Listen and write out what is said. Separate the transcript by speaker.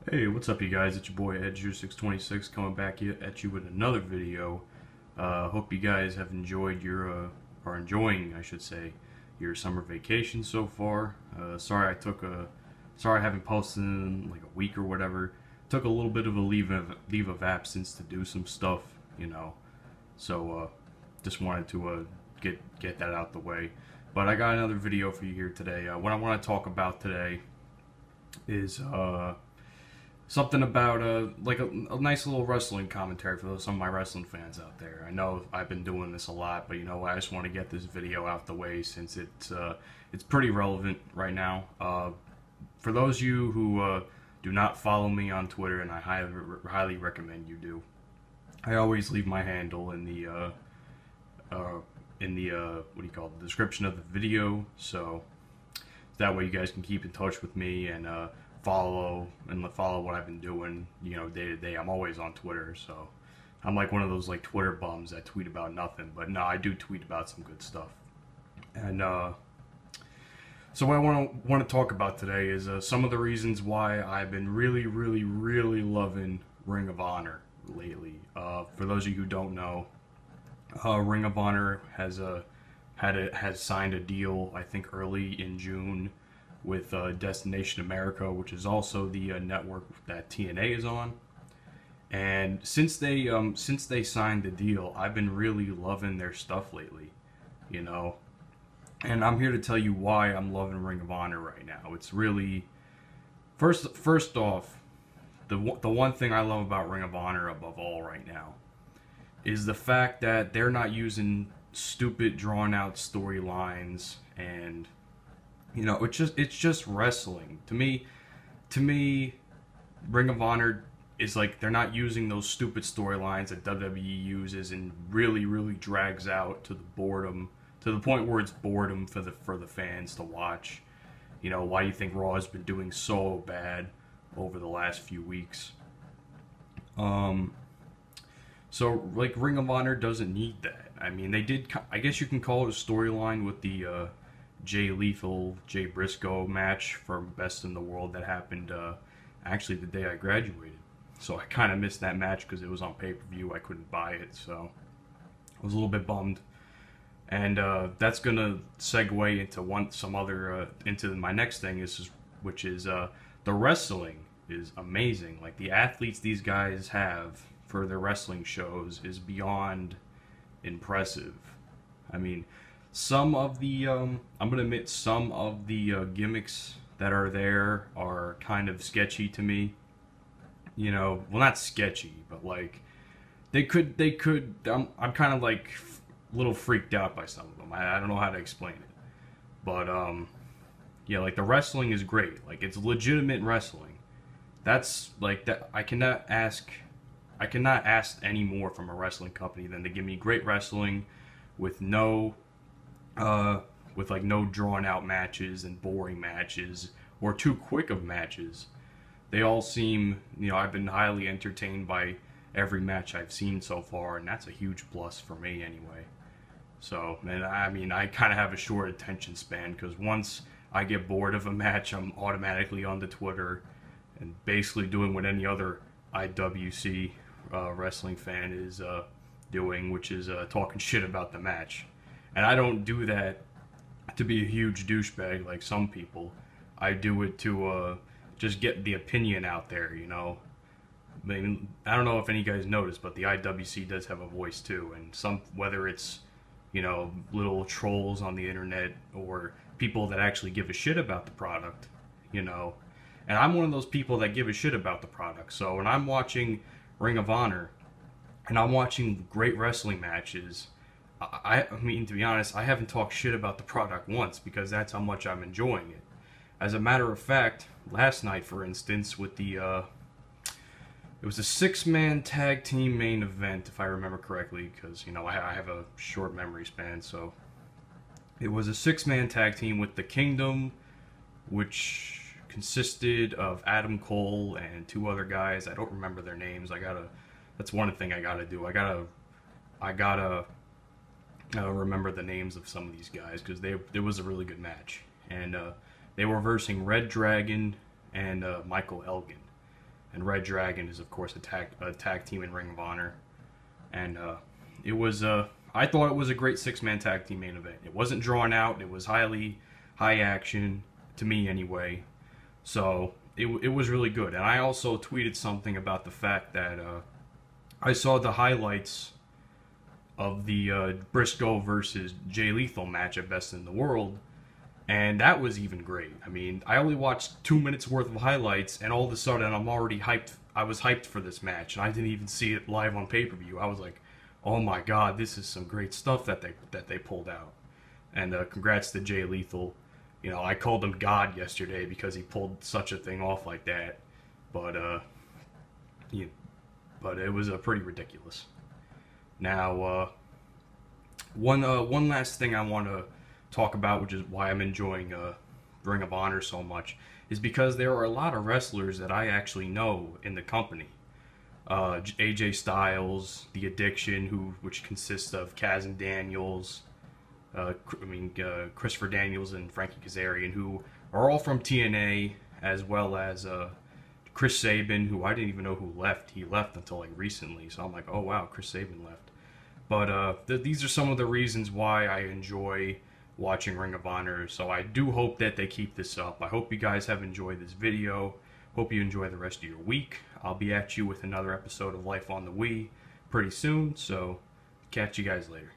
Speaker 1: Hey, what's up, you guys? It's your boy Edger626 coming back at you with another video. Hope you guys have enjoyed or enjoying, I should say, your summer vacation so far. Sorry I haven't posted in like a week or whatever. Took a little bit of a leave of absence to do some stuff, you know. So just wanted to get that out the way. But I got another video for you here today. What I want to talk about today is something about a nice little wrestling commentary for some of my wrestling fans out there. I know I've been doing this a lot, but you know I just want to get this video out the way since it's pretty relevant right now. For those of you who do not follow me on Twitter, and I highly recommend you do, I always leave my handle in the what do you call it, the description of the video, so that way you guys can keep in touch with me and follow what I've been doing, you know, day to day. I'm always on Twitter, so I'm like one of those like Twitter bums that tweet about nothing, but no, I do tweet about some good stuff. And so what I want to talk about today is some of the reasons why I've been really loving Ring of Honor lately. For those of you who don't know, Ring of Honor has signed a deal, I think early in June, with Destination America, which is also the network that TNA is on. And since they signed the deal, I've been really loving their stuff lately, you know. And I'm here to tell you why I'm loving Ring of Honor right now. It's really first off, the one thing I love about Ring of Honor above all right now is the fact that they're not using stupid drawn out storylines, and you know, it's just wrestling. To me, Ring of Honor is like they're not using those stupid storylines that WWE uses and really drags out to the point where it's boredom for the fans to watch. You know, why do you think Raw has been doing so bad over the last few weeks? So like Ring of Honor doesn't need that. I mean, they did. I guess you can call it a storyline with the Jay Lethal, Jay Briscoe match for Best in the World that happened actually the day I graduated. So I kind of missed that match because it was on pay-per-view. I couldn't buy it, so I was a little bit bummed. And that's gonna segue into my next thing, which is the wrestling is amazing. Like the athletes these guys have for their wrestling shows is beyond impressive. I mean, some of the I'm gonna admit some of the gimmicks that are there are kind of sketchy to me. You know, well, not sketchy, but like they could. I'm kind of like a little freaked out by some of them. I don't know how to explain it, but yeah, like the wrestling is great. Like it's legitimate wrestling. That's like that. I cannot ask any more from a wrestling company than to give me great wrestling with no drawn out matches and boring matches or too quick of matches. They all seem, you know, I've been highly entertained by every match I've seen so far, and that's a huge plus for me anyway. So, and I mean, I kind of have a short attention span because once I get bored of a match, I'm automatically on the Twitter and basically doing what any other IWC wrestling fan is doing, which is talking shit about the match. And I don't do that to be a huge douchebag like some people. I do it to just get the opinion out there, you know. I mean, I don't know if any of you guys noticed, but the IWC does have a voice too, and whether it's, you know, little trolls on the internet or people that actually give a shit about the product, you know. And I'm one of those people that give a shit about the product. So when I'm watching Ring of Honor and I'm watching great wrestling matches, I mean, to be honest, I haven't talked shit about the product once because that's how much I'm enjoying it. As a matter of fact, last night, for instance, with the it was a 6-man tag team main event, if I remember correctly, because, you know, I have a short memory span. So it was a 6-man tag team with the Kingdom, which consisted of Adam Cole and 2 other guys. I don't remember their names. That's one thing I gotta do. I gotta remember the names of some of these guys because there was a really good match, and they were versing Red Dragon and Michael Elgin. and Red Dragon is of course a tag team in Ring of Honor. And it was I thought it was a great six-man tag team main event. It wasn't drawn out. It was high action to me anyway. So it was really good. And I also tweeted something about the fact that I saw the highlights of the Briscoe versus Jay Lethal match at Best in the World, and that was even great. I mean, I only watched 2 minutes worth of highlights, and all of a sudden I'm already hyped. I was hyped for this match, and I didn't even see it live on pay-per-view. I was like, oh my god, this is some great stuff that they pulled out. And congrats to Jay Lethal. You know, I called him God yesterday because he pulled such a thing off like that, but but it was pretty ridiculous. Now, one last thing I want to talk about, which is why I'm enjoying Ring of Honor so much, is because there are a lot of wrestlers that I actually know in the company. AJ Styles, The Addiction, which consists of Kaz and Daniels, Christopher Daniels and Frankie Kazarian, who are all from TNA, as well as Chris Sabin, who I didn't even know who left. He left until like recently, so I'm like, oh wow, Chris Sabin left. But these are some of the reasons why I enjoy watching Ring of Honor, so I do hope that they keep this up. I hope you guys have enjoyed this video. Hope you enjoy the rest of your week. I'll be at you with another episode of Life on the Wii pretty soon, so catch you guys later.